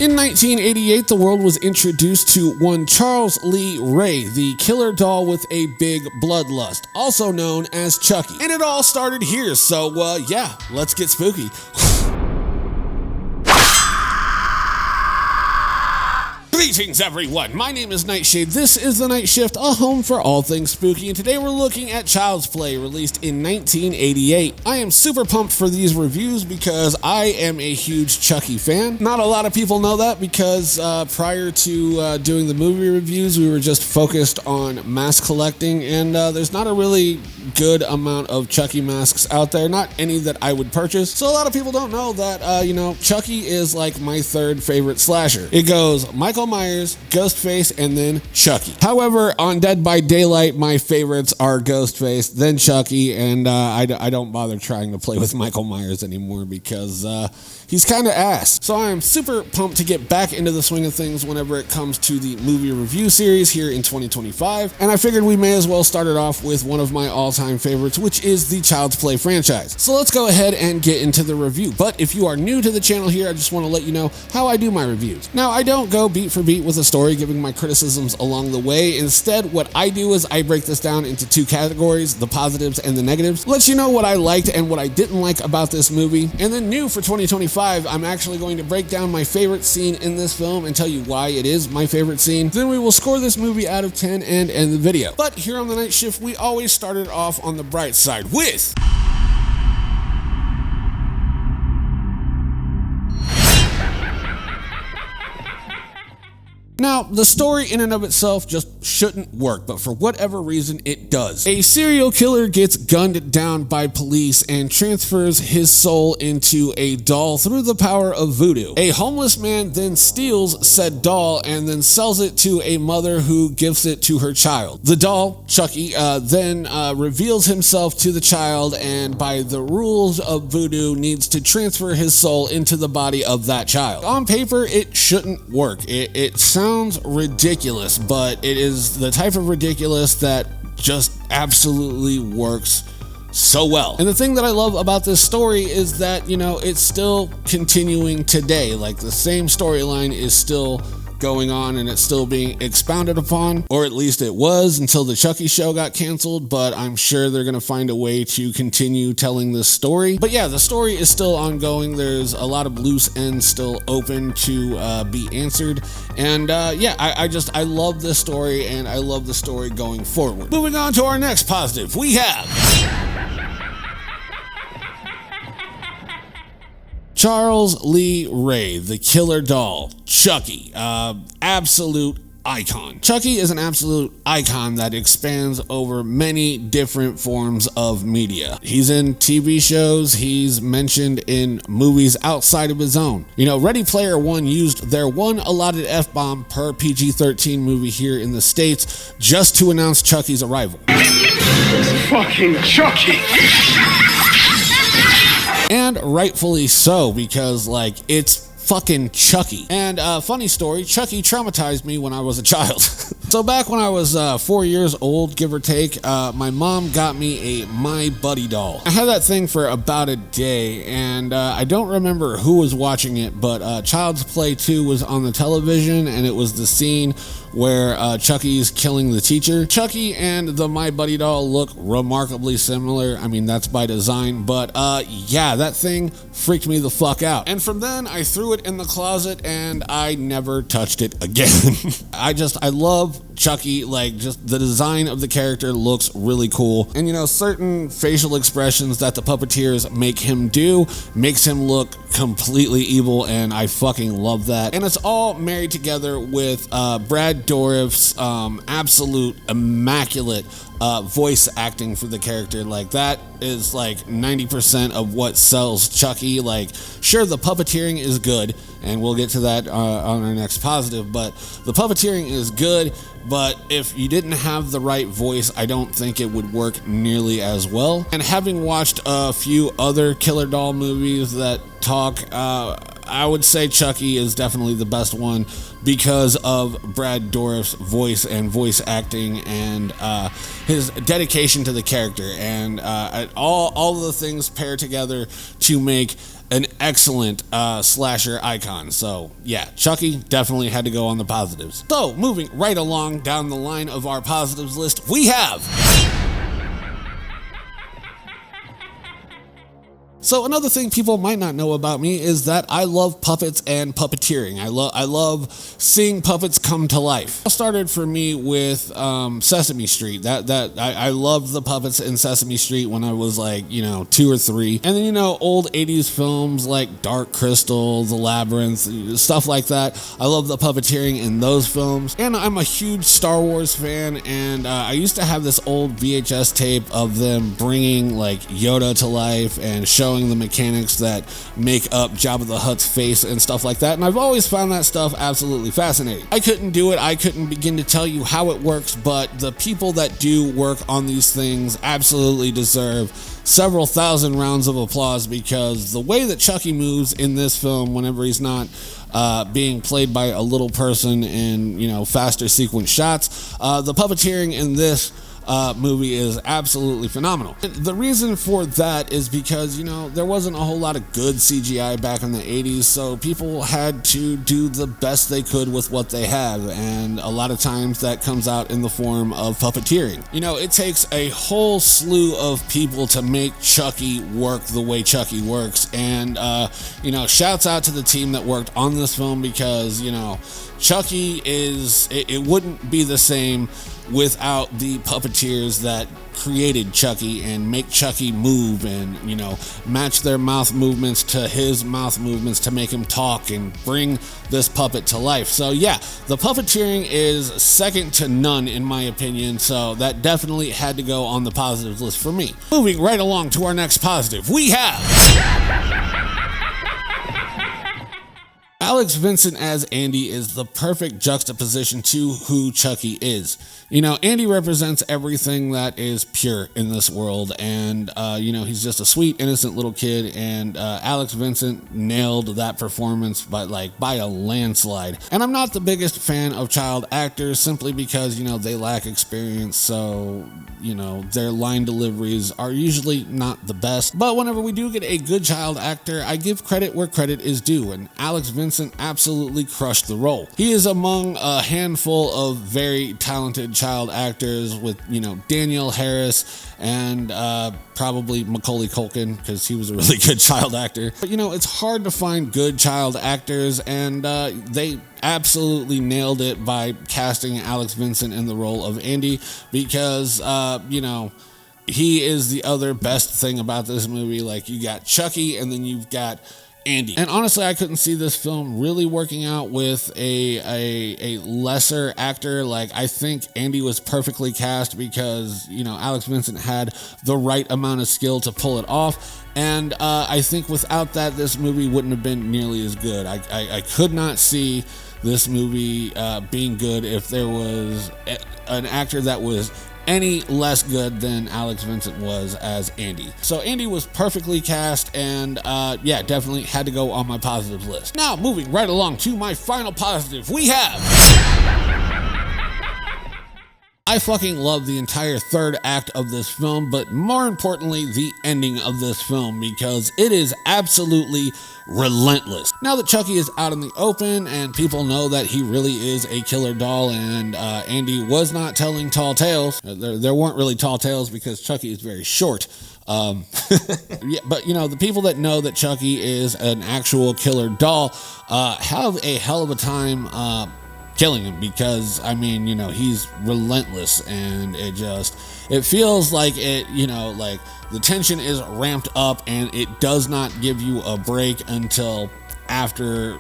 In 1988, the world was introduced to one Charles Lee Ray, the killer doll with a big bloodlust, also known as Chucky. And it all started here, so yeah, let's get spooky. Greetings everyone, my name is Nightshade, this is the Nyte Shift, a home for all things spooky, and today we're looking at Child's Play, released in 1988. I am super pumped for these reviews because I am a huge Chucky fan. Not a lot of people know that because prior to doing the movie reviews, we were just focused on mask collecting, and there's not a really good amount of Chucky masks out there, not any that I would purchase. So a lot of people don't know that, Chucky is like my third favorite slasher. It goes Michael Myers, Ghostface, and then Chucky. However, on Dead by Daylight, my favorites are Ghostface, then Chucky, and I don't bother trying to play with Michael Myers anymore because he's kind of ass. So I am super pumped to get back into the swing of things whenever it comes to the movie review series here in 2025, and I figured we may as well start it off with one of my all-time favorites, which is the Child's Play franchise. So let's go ahead and get into the review. But if you are new to the channel here, I just want to let you know how I do my reviews. Now, I don't go beat for beat with a story, giving my criticisms along the way. Instead, what I do is I break this down into two categories, the positives and the negatives. Let you know what I liked and what I didn't like about this movie. And then new for 2025, I'm actually going to break down my favorite scene in this film and tell you why it is my favorite scene. Then we will score this movie out of 10 and end the video. But here on the Nyte Shift, we always started off on the bright side with Now, the story in and of itself just shouldn't work, but for whatever reason, it does. A serial killer gets gunned down by police and transfers his soul into a doll through the power of voodoo. A homeless man then steals said doll and then sells it to a mother who gives it to her child. The doll, Chucky, then reveals himself to the child and by the rules of voodoo needs to transfer his soul into the body of that child. On paper, it shouldn't work. It sounds ridiculous, but it is the type of ridiculous that just absolutely works so well. And the thing that I love about this story is that, it's still continuing today. Like, the same storyline is still going on and it's still being expounded upon, or at least it was until the Chucky show got canceled, but I'm sure they're gonna find a way to continue telling this story. But yeah, the story is still ongoing. There's a lot of loose ends still open to be answered, and yeah, I love this story and I love the story going forward. Moving on to our next positive, we have Charles Lee Ray, the killer doll, Chucky, absolute icon. Chucky is an absolute icon that expands over many different forms of media. He's in TV shows, he's mentioned in movies outside of his own. Ready Player One used their one allotted F-bomb per PG-13 movie here in the States just to announce Chucky's arrival. Fucking Chucky! And rightfully so, because it's fucking Chucky. And funny story, Chucky traumatized me when I was a child. So back when I was 4 years old, give or take, my mom got me a My Buddy doll. I had that thing for about a day, and I don't remember who was watching it, but Child's Play 2 was on the television, and it was the scene where Chucky's killing the teacher. Chucky and the My Buddy doll look remarkably similar. I mean, that's by design, but yeah, that thing freaked me the fuck out. And from then, I threw it in the closet and I never touched it again. I love Chucky, just the design of the character looks really cool. And certain facial expressions that the Puppeteers make him do makes him look completely evil, and I fucking love that. And it's all married together with Brad Dourif's absolute immaculate voice acting for the character. That is 90% of what sells Chucky. Sure, the puppeteering is good, and we'll get to that on our next positive, but the puppeteering is good, but if you didn't have the right voice, I don't think it would work nearly as well. And having watched a few other killer doll movies that talk, I would say Chucky is definitely the best one because of Brad Dourif's voice and voice acting and his dedication to the character, and all of the things pair together to make an excellent slasher icon. So yeah, Chucky definitely had to go on the positives. So moving right along down the line of our positives list, we have... So another thing people might not know about me is that I love puppets and puppeteering. I love seeing puppets come to life. It started for me with Sesame Street. I loved the puppets in Sesame Street when I was like, 2 or 3. And then, old 80s films like Dark Crystal, The Labyrinth, stuff like that. I love the puppeteering in those films. And I'm a huge Star Wars fan, and I used to have this old VHS tape of them bringing like Yoda to life and showing the mechanics that make up Jabba the Hutt's face and stuff like that, and I've always found that stuff absolutely fascinating. I couldn't do it, I couldn't begin to tell you how it works, but the people that do work on these things absolutely deserve several thousand rounds of applause, because the way that Chucky moves in this film whenever he's not being played by a little person in faster sequence shots, the puppeteering in this movie is absolutely phenomenal. The reason for that is because, there wasn't a whole lot of good CGI back in the 80s, so people had to do the best they could with what they have, and a lot of times that comes out in the form of puppeteering. It takes a whole slew of people to make Chucky work the way Chucky works, and, shouts out to the team that worked on this film, because, Chucky it wouldn't be the same without the puppeteers that created Chucky and make Chucky move and, match their mouth movements to his mouth movements to make him talk and bring this puppet to life. So yeah, the puppeteering is second to none in my opinion, so that definitely had to go on the positives list for me. Moving right along to our next positive, we have... Alex Vincent as Andy is the perfect juxtaposition to who Chucky is. Andy represents everything that is pure in this world, and, he's just a sweet, innocent little kid, and Alex Vincent nailed that performance by a landslide. And I'm not the biggest fan of child actors, simply because, they lack experience, so, their line deliveries are usually not the best. But whenever we do get a good child actor, I give credit where credit is due, and Alex Vincent absolutely crushed the role. He is among a handful of very talented child actors with, Danielle Harris and probably Macaulay Culkin, because he was a really good child actor. But, it's hard to find good child actors, and they absolutely nailed it by casting Alex Vincent in the role of Andy, because, he is the other best thing about this movie. Like, you got Chucky, and then you've got Andy. And honestly, I couldn't see this film really working out with a lesser actor. Like, I think Andy was perfectly cast because, Alex Vincent had the right amount of skill to pull it off. And I think without that, this movie wouldn't have been nearly as good. I could not see this movie being good if there was an actor that was any less good than Alex Vincent was as Andy. So Andy was perfectly cast, and yeah, definitely had to go on my positives list. Now, moving right along to my final positive, we have... I fucking love the entire third act of this film, but more importantly, the ending of this film, because it is absolutely relentless. Now that Chucky is out in the open and people know that he really is a killer doll, and Andy was not telling tall tales, there weren't really tall tales because Chucky is very short. Yeah, but the people that know that Chucky is an actual killer doll have a hell of a time killing him, because he's relentless, and it feels like like the tension is ramped up, and it does not give you a break until after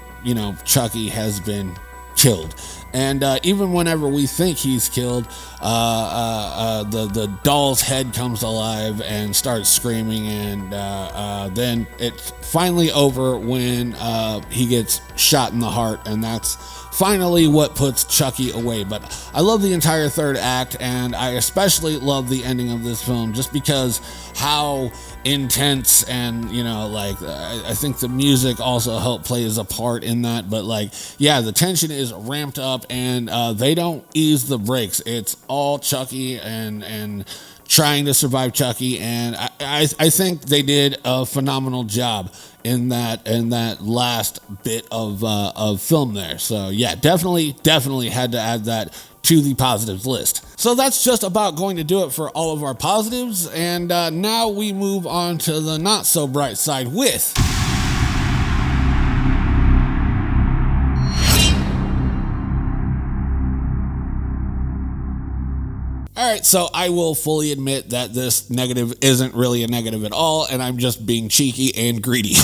Chucky has been killed. And even whenever we think he's killed, the doll's head comes alive and starts screaming, and then it's finally over when he gets shot in the heart, and that's finally what puts Chucky away. But I love the entire third act, and I especially love the ending of this film just because how intense, and I think the music also helped plays a part in that. But yeah, the tension is ramped up, and they don't ease the brakes. It's all Chucky and trying to survive Chucky, and I think they did a phenomenal job in that last bit of film there. So yeah, definitely had to add that to the positives list. So that's just about going to do it for all of our positives, and now we move on to the not so bright side with Alright, so I will fully admit that this negative isn't really a negative at all, and I'm just being cheeky and greedy.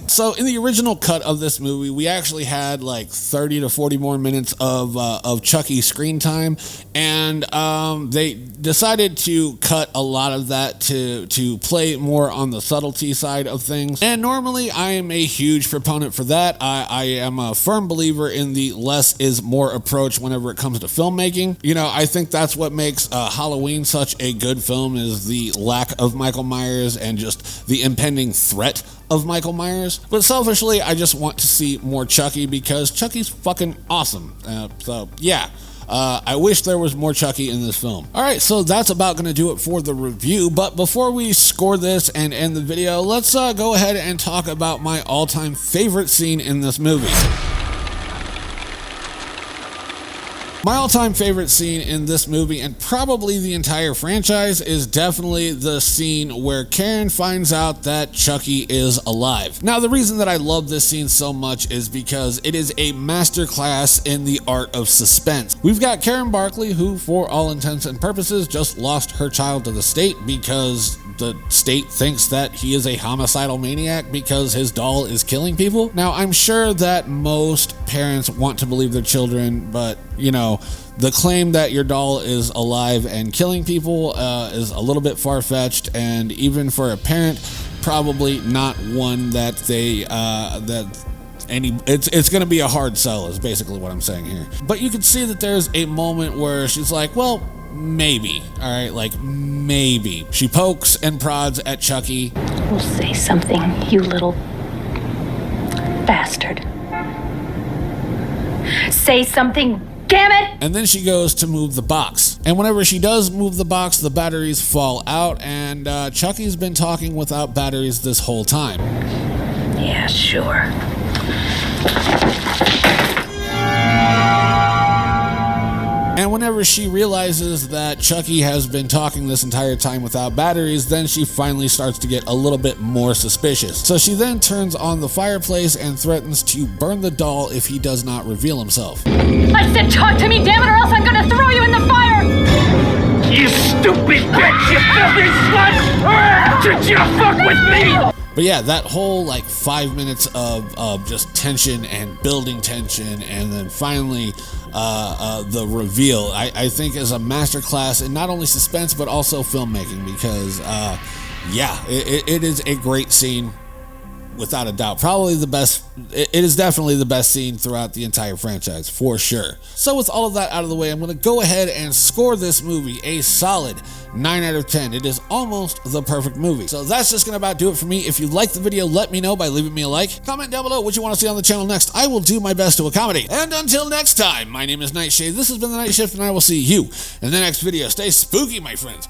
So in the original cut of this movie, we actually had like 30 to 40 more minutes of Chucky screen time, and they decided to cut a lot of that to play more on the subtlety side of things. And normally I am a huge proponent for that. I am a firm believer in the less is more approach whenever it comes to filmmaking. You know, I think that's what makes Halloween such a good film, is the lack of Michael Myers and just the impending threat of Michael Myers. But selfishly, I just want to see more Chucky because Chucky's fucking awesome. So yeah. I wish there was more Chucky in this film. Alright, so that's about going to do it for the review, but before we score this and end the video, let's go ahead and talk about my all-time favorite scene in this movie. My all-time favorite scene in this movie, and probably the entire franchise, is definitely the scene where Karen finds out that Chucky is alive. Now, the reason that I love this scene so much is because it is a masterclass in the art of suspense. We've got Karen Barkley, who, for all intents and purposes, just lost her child to the state because the state thinks that he is a homicidal maniac because his doll is killing people. Now, I'm sure that most parents want to believe their children, but, you know, the claim that your doll is alive and killing people is a little bit far-fetched, and even for a parent, probably not one that they it's going to be a hard sell, is basically what I'm saying here. But you can see that there's a moment where she's like, well, maybe. All right, like maybe. She pokes and prods at Chucky. We'll say something, you little bastard. Say something, damn it! And then she goes to move the box. And whenever she does move the box, the batteries fall out, and Chucky's been talking without batteries this whole time. Yeah, sure. And whenever she realizes that Chucky has been talking this entire time without batteries, then she finally starts to get a little bit more suspicious. So she then turns on the fireplace and threatens to burn the doll if he does not reveal himself. I said talk to me, damn it, or else I'm gonna throw you in the fire! You stupid bitch! You filthy slut! Did you fuck with me? But yeah, that whole like 5 minutes of just tension and building tension, and then finally the reveal, I think is a masterclass in not only suspense but also filmmaking, because yeah, it is a great scene without a doubt. Probably the best. It is definitely the best scene throughout the entire franchise, for sure. So with all of that out of the way, I'm going to go ahead and score this movie a solid 9 out of 10. It is almost the perfect movie. So that's just going to about do it for me. If you liked the video, let me know by leaving me a like. Comment down below what you want to see on the channel next. I will do my best to accommodate. And until next time, my name is Nyte Shift. This has been the Nyte Shift, and I will see you in the next video. Stay spooky, my friends.